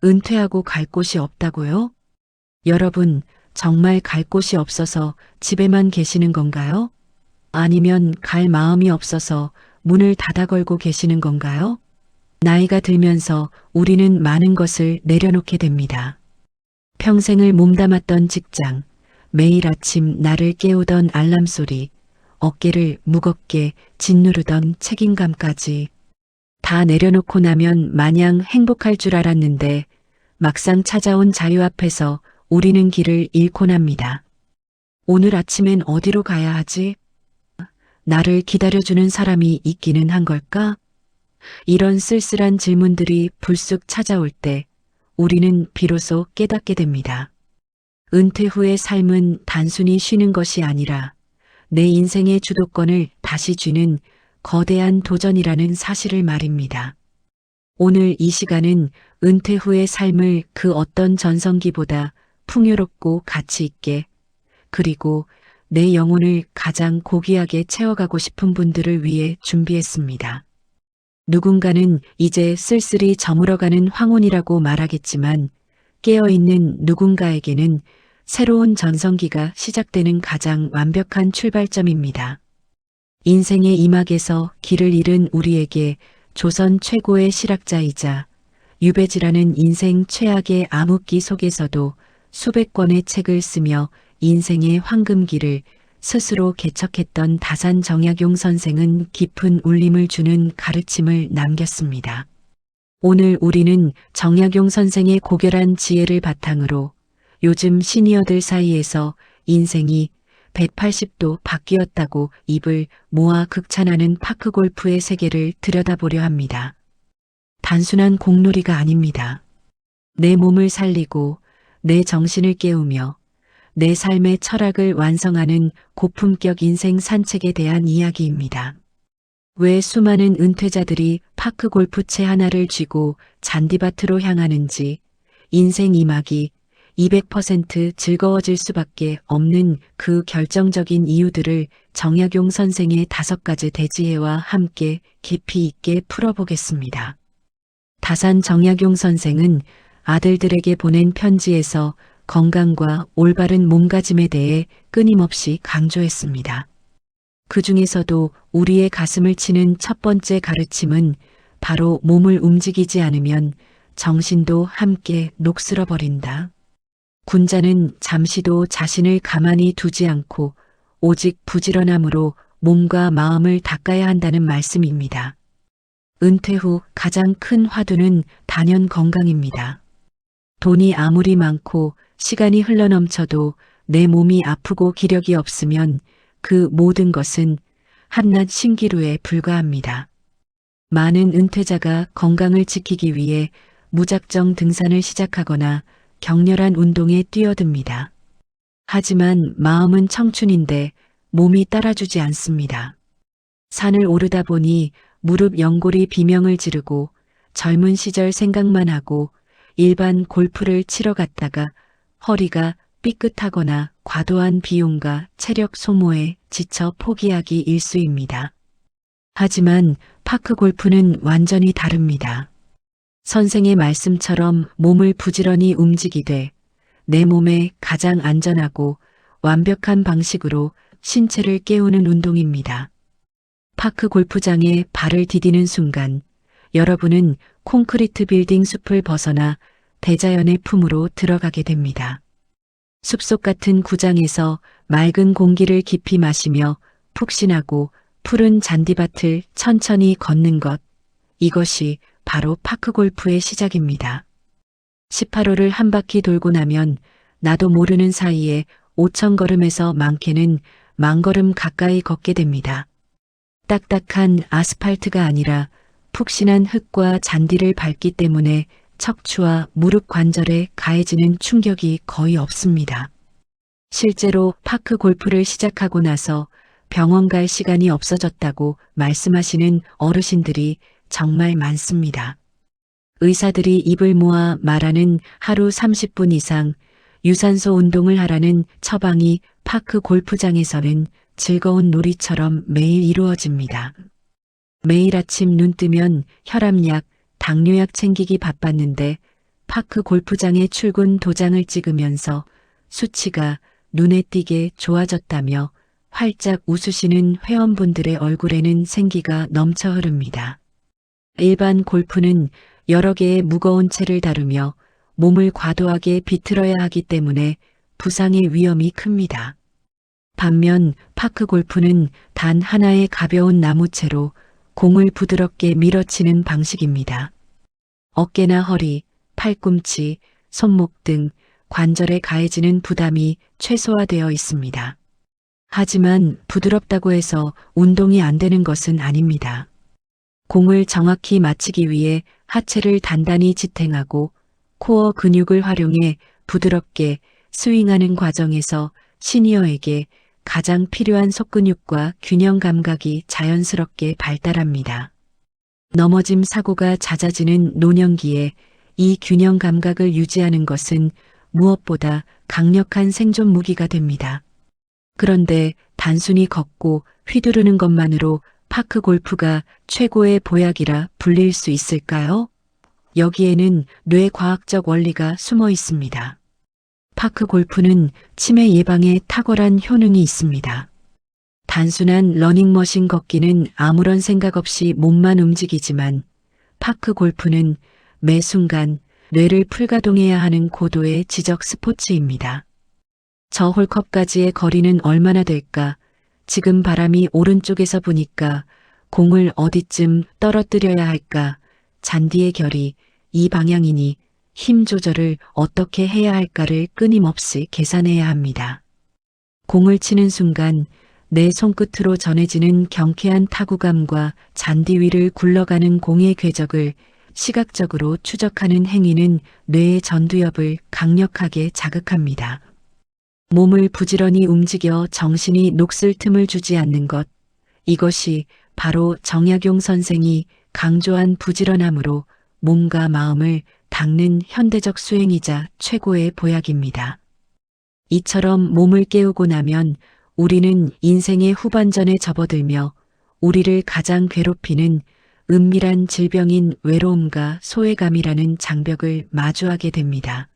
은퇴하고 갈 곳이 없다고요? 여러분, 정말 갈 곳이 없어서 집에만 계시는 건가요? 아니면 갈 마음이 없어서 문을 닫아 걸고 계시는 건가요? 나이가 들면서 우리는 많은 것을 내려놓게 됩니다. 평생을 몸담았던 직장, 매일 아침 나를 깨우던 알람 소리, 어깨를 무겁게 짓누르던 책임감까지 다 내려놓고 나면 마냥 행복할 줄 알았는데 막상 찾아온 자유 앞에서 우리는 길을 잃곤 합니다. 오늘 아침엔 어디로 가야 하지? 나를 기다려주는 사람이 있기는 한 걸까? 이런 쓸쓸한 질문들이 불쑥 찾아올 때 우리는 비로소 깨닫게 됩니다. 은퇴 후의 삶은 단순히 쉬는 것이 아니라 내 인생의 주도권을 다시 쥐는 거대한 도전이라는 사실을 말입니다. 오늘 이 시간은 은퇴 후의 삶을 그 어떤 전성기보다 풍요롭고 가치 있게, 그리고 내 영혼을 가장 고귀하게 채워가고 싶은 분들을 위해 준비했습니다. 누군가는 이제 쓸쓸히 저물어가는 황혼이라고 말하겠지만 깨어있는 누군가에게는 새로운 전성기가 시작되는 가장 완벽한 출발점입니다. 인생의 이막에서 길을 잃은 우리에게 조선 최고의 실학자이자 유배지라는 인생 최악의 암흑기 속에서도 수백 권의 책을 쓰며 인생의 황금기를 스스로 개척했던 다산 정약용 선생은 깊은 울림을 주는 가르침을 남겼습니다. 오늘 우리는 정약용 선생의 고결한 지혜를 바탕으로 요즘 시니어들 사이에서 인생이 180도 바뀌었다고 입을 모아 극찬하는 파크골프의 세계를 들여다보려 합니다. 단순한 공놀이가 아닙니다. 내 몸을 살리고 내 정신을 깨우며 내 삶의 철학을 완성하는 고품격 인생 산책에 대한 이야기입니다. 왜 수많은 은퇴자들이 파크골프채 하나를 쥐고 잔디밭으로 향하는지, 인생 이막이 200% 즐거워질 수밖에 없는 그 결정적인 이유들을 정약용 선생의 5가지 대지혜와 함께 깊이 있게 풀어보겠습니다. 다산 정약용 선생은 아들들에게 보낸 편지에서 건강과 올바른 몸가짐에 대해 끊임없이 강조했습니다. 그 중에서도 우리의 가슴을 치는 첫 번째 가르침은 바로 몸을 움직이지 않으면 정신도 함께 녹슬어 버린다. 군자는 잠시도 자신을 가만히 두지 않고 오직 부지런함으로 몸과 마음을 닦아야 한다는 말씀입니다. 은퇴 후 가장 큰 화두는 단연 건강입니다. 돈이 아무리 많고 시간이 흘러넘쳐도 내 몸이 아프고 기력이 없으면 그 모든 것은 한낱 신기루에 불과합니다. 많은 은퇴자가 건강을 지키기 위해 무작정 등산을 시작하거나 격렬한 운동에 뛰어듭니다. 하지만 마음은 청춘인데 몸이 따라주지 않습니다. 산을 오르다 보니 무릎 연골이 비명을 지르고 젊은 시절 생각만 하고 일반 골프를 치러 갔다가 허리가 삐끗하거나 과도한 비용과 체력 소모에 지쳐 포기하기 일쑤입니다. 하지만 파크 골프는 완전히 다릅니다. 선생의 말씀처럼 몸을 부지런히 움직이되 내 몸에 가장 안전하고 완벽한 방식으로 신체를 깨우는 운동입니다. 파크 골프장에 발을 디디는 순간 여러분은 콘크리트 빌딩 숲을 벗어나 대자연의 품으로 들어가게 됩니다. 숲속 같은 구장에서 맑은 공기를 깊이 마시며 푹신하고 푸른 잔디밭을 천천히 걷는 것, 이것이 바로 파크골프의 시작입니다. 18홀을 한 바퀴 돌고 나면 나도 모르는 사이에 5,000걸음에서 많게는 10,000걸음 가까이 걷게 됩니다. 딱딱한 아스팔트가 아니라 푹신한 흙과 잔디를 밟기 때문에 척추와 무릎 관절에 가해지는 충격이 거의 없습니다. 실제로 파크 골프를 시작하고 나서 병원 갈 시간이 없어졌다고 말씀하시는 어르신들이 정말 많습니다. 의사들이 입을 모아 말하는 하루 30분 이상 유산소 운동을 하라는 처방이 파크 골프장에서는 즐거운 놀이처럼 매일 이루어집니다. 매일 아침 눈 뜨면 혈압약, 당뇨약 챙기기 바빴는데 파크 골프장의 출근 도장을 찍으면서 수치가 눈에 띄게 좋아졌다며 활짝 웃으시는 회원분들의 얼굴에는 생기가 넘쳐 흐릅니다. 일반 골프는 여러 개의 무거운 채를 다루며 몸을 과도하게 비틀어야 하기 때문에 부상의 위험이 큽니다. 반면 파크 골프는 단 하나의 가벼운 나무채로 공을 부드럽게 밀어치는 방식입니다. 어깨나 허리, 팔꿈치, 손목 등 관절에 가해지는 부담이 최소화되어 있습니다. 하지만 부드럽다고 해서 운동이 안 되는 것은 아닙니다. 공을 정확히 맞히기 위해 하체를 단단히 지탱하고 코어 근육을 활용해 부드럽게 스윙하는 과정에서 시니어에게 가장 필요한 속근육과 균형 감각이 자연스럽게 발달합니다. 넘어짐 사고가 잦아지는 노년기에 이 균형 감각을 유지하는 것은 무엇보다 강력한 생존 무기가 됩니다. 그런데 단순히 걷고 휘두르는 것만으로 파크 골프가 최고의 보약이라 불릴 수 있을까요? 여기에는 뇌과학적 원리가 숨어 있습니다. 파크 골프는 치매 예방에 탁월한 효능이 있습니다. 단순한 러닝머신 걷기는 아무런 생각 없이 몸만 움직이지만 파크 골프는 매 순간 뇌를 풀가동해야 하는 고도의 지적 스포츠입니다. 저 홀컵까지의 거리는 얼마나 될까? 지금 바람이 오른쪽에서 부니까 공을 어디쯤 떨어뜨려야 할까? 잔디의 결이 이 방향이니 힘 조절을 어떻게 해야 할까를 끊임없이 계산해야 합니다. 공을 치는 순간 내 손끝으로 전해지는 경쾌한 타구감과 잔디 위를 굴러가는 공의 궤적을 시각적으로 추적하는 행위는 뇌의 전두엽을 강력하게 자극합니다. 몸을 부지런히 움직여 정신이 녹슬 틈을 주지 않는 것, 이것이 바로 정약용 선생이 강조한 부지런함으로 몸과 마음을 닦는 현대적 수행이자 최고의 보약입니다. 이처럼 몸을 깨우고 나면 우리는 인생의 후반전에 접어들며 우리를 가장 괴롭히는 은밀한 질병인 외로움과 소외감이라는 장벽을 마주하게 됩니다.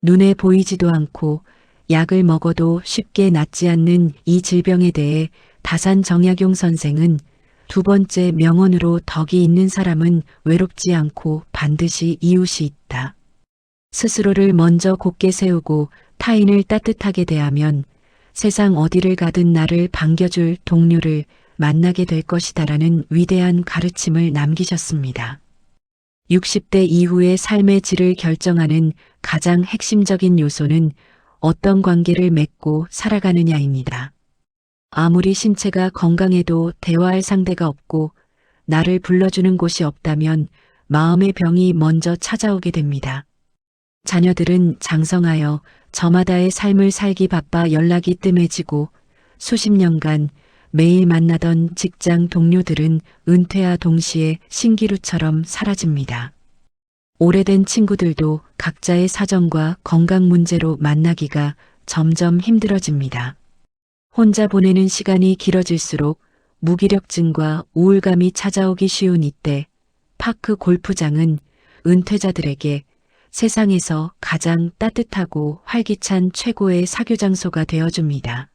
눈에 보이지도 않고 약을 먹어도 쉽게 낫지 않는 이 질병에 대해 다산 정약용 선생은 두 번째 명언으로 덕이 있는 사람은 외롭지 않고 반드시 이웃이 있다. 스스로를 먼저 곧게 세우고 타인을 따뜻하게 대하면 세상 어디를 가든 나를 반겨줄 동료를 만나게 될 것이다라는 위대한 가르침을 남기셨습니다. 60대 이후의 삶의 질을 결정하는 가장 핵심적인 요소는 어떤 관계를 맺고 살아가느냐입니다. 아무리 신체가 건강해도 대화할 상대가 없고 나를 불러주는 곳이 없다면 마음의 병이 먼저 찾아오게 됩니다. 자녀들은 장성하여 저마다의 삶을 살기 바빠 연락이 뜸해지고 수십 년간 매일 만나던 직장 동료들은 은퇴와 동시에 신기루처럼 사라집니다. 오래된 친구들도 각자의 사정과 건강 문제로 만나기가 점점 힘들어집니다. 혼자 보내는 시간이 길어질수록 무기력증과 우울감이 찾아오기 쉬운 이때 파크 골프장은 은퇴자들에게 세상에서 가장 따뜻하고 활기찬 최고의 사교 장소가 되어줍니다.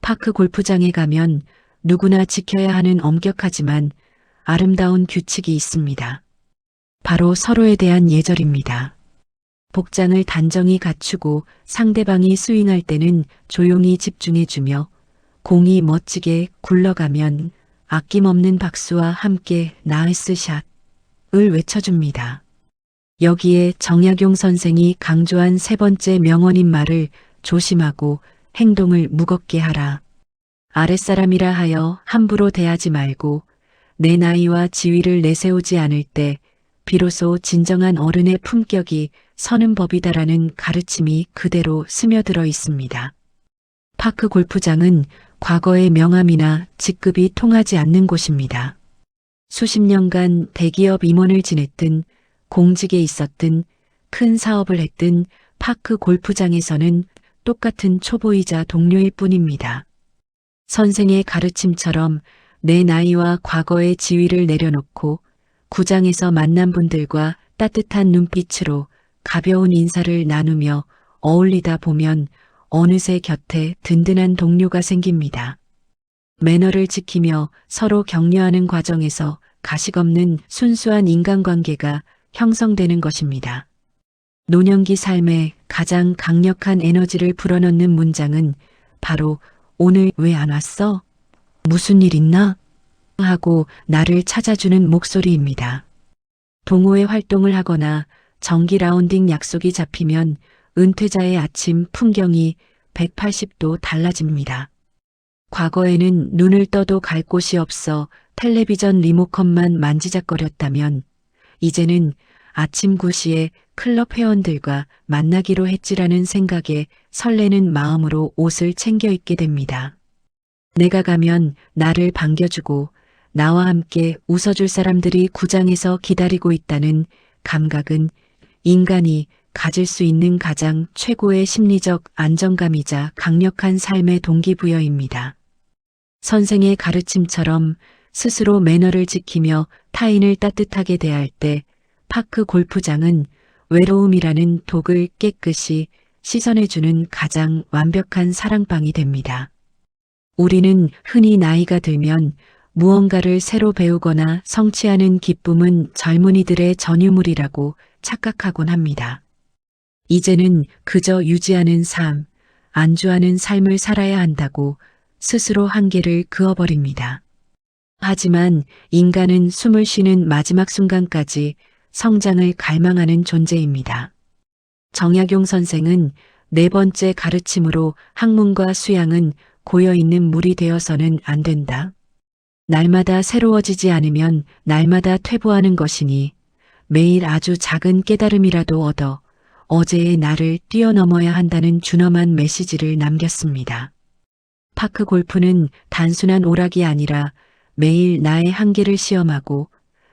파크 골프장에 가면 누구나 지켜야 하는 엄격하지만 아름다운 규칙이 있습니다. 바로 서로에 대한 예절입니다. 복장을 단정히 갖추고 상대방이 스윙할 때는 조용히 집중해주며 공이 멋지게 굴러가면 아낌없는 박수와 함께 나이스 샷을 외쳐줍니다. 여기에 정약용 선생이 강조한 세 번째 명언인 말을 조심하고 행동을 무겁게 하라. 아랫사람이라 하여 함부로 대하지 말고 내 나이와 지위를 내세우지 않을 때 비로소 진정한 어른의 품격이 서는 법이다라는 가르침이 그대로 스며들어 있습니다. 파크 골프장은 과거의 명함이나 직급이 통하지 않는 곳입니다. 수십 년간 대기업 임원을 지냈든 공직에 있었든 큰 사업을 했든 파크 골프장에서는 똑같은 초보이자 동료일 뿐입니다. 선생의 가르침처럼 내 나이와 과거의 지위를 내려놓고 구장에서 만난 분들과 따뜻한 눈빛으로 가벼운 인사를 나누며 어울리다 보면 어느새 곁에 든든한 동료가 생깁니다. 매너를 지키며 서로 격려하는 과정에서 가식 없는 순수한 인간관계가 형성되는 것입니다. 노년기 삶에 가장 강력한 에너지를 불어넣는 문장은 바로 오늘 왜 안 왔어? 무슨 일 있나? 하고 나를 찾아주는 목소리입니다. 동호회 활동을 하거나 정기 라운딩 약속이 잡히면 은퇴자의 아침 풍경이 180도 달라집니다. 과거에는 눈을 떠도 갈 곳이 없어 텔레비전 리모컨만 만지작거렸다면 이제는 아침 9시에 클럽 회원들과 만나기로 했지라는 생각에 설레는 마음으로 옷을 챙겨 입게 됩니다. 내가 가면 나를 반겨주고 나와 함께 웃어줄 사람들이 구장에서 기다리고 있다는 감각은 인간이 가질 수 있는 가장 최고의 심리적 안정감이자 강력한 삶의 동기부여입니다. 선생의 가르침처럼 스스로 매너를 지키며 타인을 따뜻하게 대할 때 파크 골프장은 외로움이라는 독을 깨끗이 씻어내주는 가장 완벽한 사랑방이 됩니다. 우리는 흔히 나이가 들면 무언가를 새로 배우거나 성취하는 기쁨은 젊은이들의 전유물이라고 착각하곤 합니다. 이제는 그저 유지하는 삶, 안주하는 삶을 살아야 한다고 스스로 한계를 그어버립니다. 하지만 인간은 숨을 쉬는 마지막 순간까지 성장을 갈망하는 존재입니다. 정약용 선생은 네 번째 가르침으로 학문과 수양은 고여있는 물이 되어서는 안 된다. 날마다 새로워지지 않으면 날마다 퇴보하는 것이니 매일 아주 작은 깨달음이라도 얻어 어제의 나를 뛰어넘어야 한다는 준엄한 메시지를 남겼습니다. 파크 골프는 단순한 오락이 아니라 매일 나의 한계를 시험하고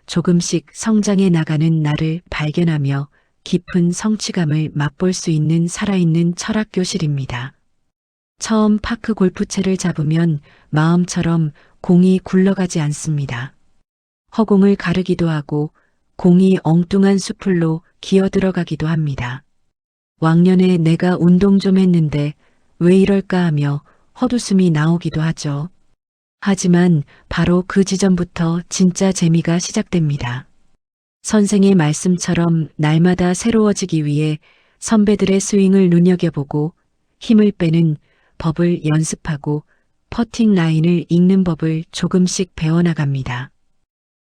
조금씩 성장해 나가는 나를 발견하며 깊은 성취감을 맛볼 수 있는 살아있는 철학 교실입니다. 처음 파크 골프채를 잡으면 마음처럼 공이 굴러가지 않습니다. 허공을 가르기도 하고 공이 엉뚱한 수풀로 기어 들어가기도 합니다. 왕년에 내가 운동 좀 했는데 왜 이럴까 하며 헛웃음이 나오기도 하죠. 하지만 바로 그 지점부터 진짜 재미가 시작됩니다. 선생의 말씀처럼 날마다 새로워지기 위해 선배들의 스윙을 눈여겨보고 힘을 빼는 법을 연습하고 퍼팅 라인을 읽는 법을 조금씩 배워나갑니다.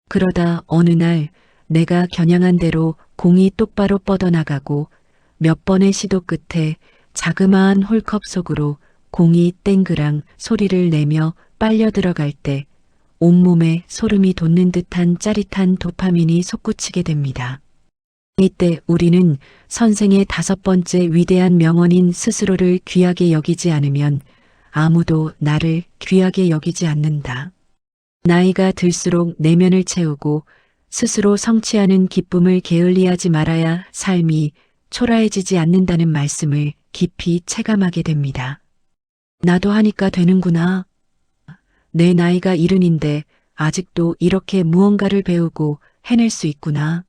그러다 어느 날 내가 겨냥한 대로 공이 똑바로 뻗어나가고 몇 번의 시도 끝에 자그마한 홀컵 속으로 공이 땡그랑 소리를 내며 빨려 들어갈 때 온몸에 소름이 돋는 듯한 짜릿한 도파민이 솟구치게 됩니다. 이때 우리는 선생의 5번째 위대한 명언인 스스로를 귀하게 여기지 않으면 아무도 나를 귀하게 여기지 않는다. 나이가 들수록 내면을 채우고 스스로 성취하는 기쁨을 게을리하지 말아야 삶이 초라해지지 않는다는 말씀을 깊이 체감하게 됩니다. 나도 하니까 되는구나. 내 나이가 70인데 아직도 이렇게 무언가를 배우고 해낼 수 있구나.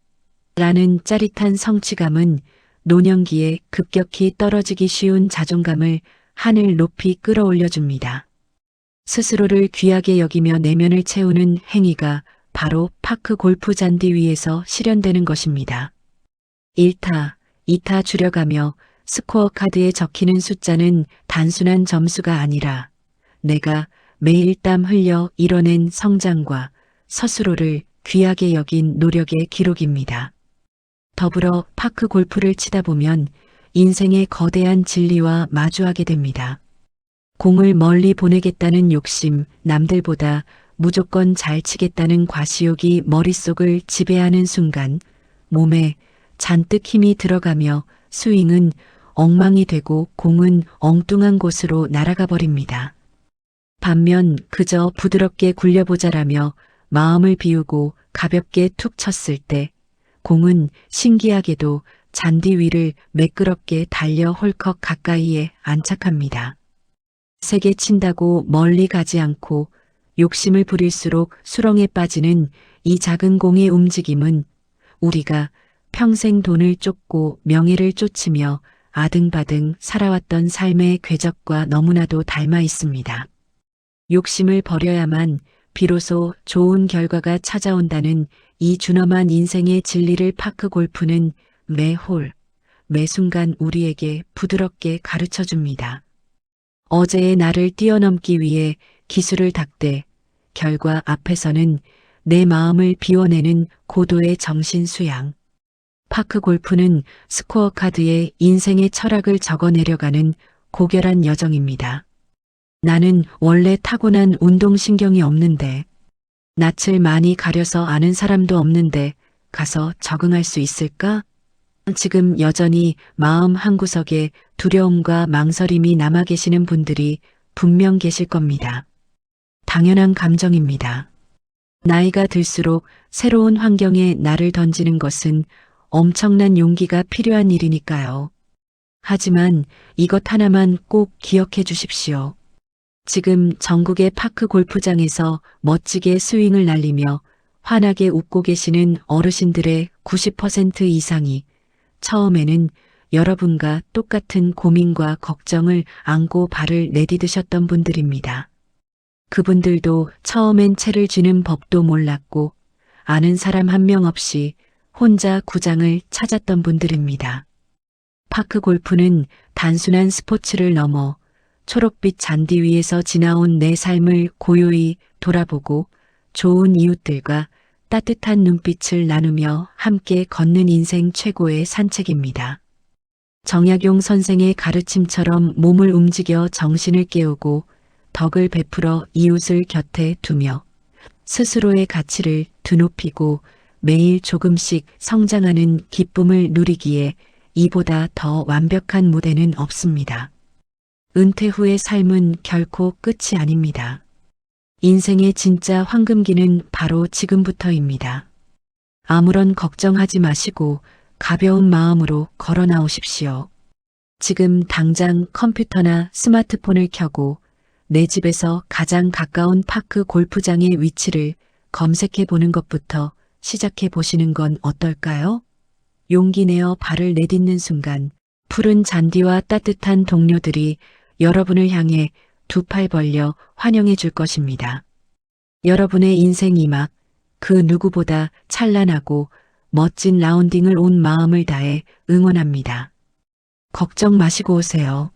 라는 짜릿한 성취감은 노년기에 급격히 떨어지기 쉬운 자존감을 하늘 높이 끌어올려줍니다. 스스로를 귀하게 여기며 내면을 채우는 행위가 바로 파크 골프 잔디 위에서 실현되는 것입니다. 1타, 2타 줄여가며 스코어 카드에 적히는 숫자는 단순한 점수가 아니라 내가 매일 땀 흘려 이뤄낸 성장과 스스로를 귀하게 여긴 노력의 기록입니다. 더불어 파크 골프를 치다 보면 인생의 거대한 진리와 마주하게 됩니다. 공을 멀리 보내겠다는 욕심, 남들보다 무조건 잘 치겠다는 과시욕이 머릿속을 지배하는 순간 몸에 잔뜩 힘이 들어가며 스윙은 엉망이 되고 공은 엉뚱한 곳으로 날아가 버립니다. 반면 그저 부드럽게 굴려보자라며 마음을 비우고 가볍게 툭 쳤을 때 공은 신기하게도 잔디 위를 매끄럽게 달려 홀컥 가까이에 안착합니다. 세게 친다고 멀리 가지 않고 욕심을 부릴수록 수렁에 빠지는 이 작은 공의 움직임은 우리가 평생 돈을 쫓고 명예를 쫓으며 아등바등 살아왔던 삶의 궤적과 너무나도 닮아 있습니다. 욕심을 버려야만 비로소 좋은 결과가 찾아온다는 이 준엄한 인생의 진리를 파크 골프는 매 홀, 매 순간 우리에게 부드럽게 가르쳐 줍니다. 어제의 나를 뛰어넘기 위해 기술을 닦되 결과 앞에서는 내 마음을 비워내는 고도의 정신 수양. 파크 골프는 스코어 카드에 인생의 철학을 적어 내려가는 고결한 여정입니다. 나는 원래 타고난 운동신경이 없는데, 낯을 많이 가려서 아는 사람도 없는데 가서 적응할 수 있을까? 지금 여전히 마음 한구석에 두려움과 망설임이 남아 계시는 분들이 분명 계실 겁니다. 당연한 감정입니다. 나이가 들수록 새로운 환경에 나를 던지는 것은 엄청난 용기가 필요한 일이니까요. 하지만 이것 하나만 꼭 기억해 주십시오. 지금 전국의 파크 골프장에서 멋지게 스윙을 날리며 환하게 웃고 계시는 어르신들의 90% 이상이 처음에는 여러분과 똑같은 고민과 걱정을 안고 발을 내디드셨던 분들입니다. 그분들도 처음엔 채를 쥐는 법도 몰랐고 아는 사람 한 명 없이 혼자 구장을 찾았던 분들입니다. 파크 골프는 단순한 스포츠를 넘어 초록빛 잔디 위에서 지나온 내 삶을 고요히 돌아보고 좋은 이웃들과 따뜻한 눈빛을 나누며 함께 걷는 인생 최고의 산책입니다. 정약용 선생의 가르침처럼 몸을 움직여 정신을 깨우고 덕을 베풀어 이웃을 곁에 두며 스스로의 가치를 드높이고 매일 조금씩 성장하는 기쁨을 누리기에 이보다 더 완벽한 무대는 없습니다. 은퇴 후의 삶은 결코 끝이 아닙니다. 인생의 진짜 황금기는 바로 지금부터입니다. 아무런 걱정하지 마시고 가벼운 마음으로 걸어 나오십시오. 지금 당장 컴퓨터나 스마트폰을 켜고 내 집에서 가장 가까운 파크 골프장의 위치를 검색해 보는 것부터 시작해 보시는 건 어떨까요? 용기 내어 발을 내딛는 순간 푸른 잔디와 따뜻한 동료들이 여러분을 향해 두 팔 벌려 환영해 줄 것입니다. 여러분의 인생 이막 그 누구보다 찬란하고 멋진 라운딩을 온 마음을 다해 응원합니다. 걱정 마시고 오세요.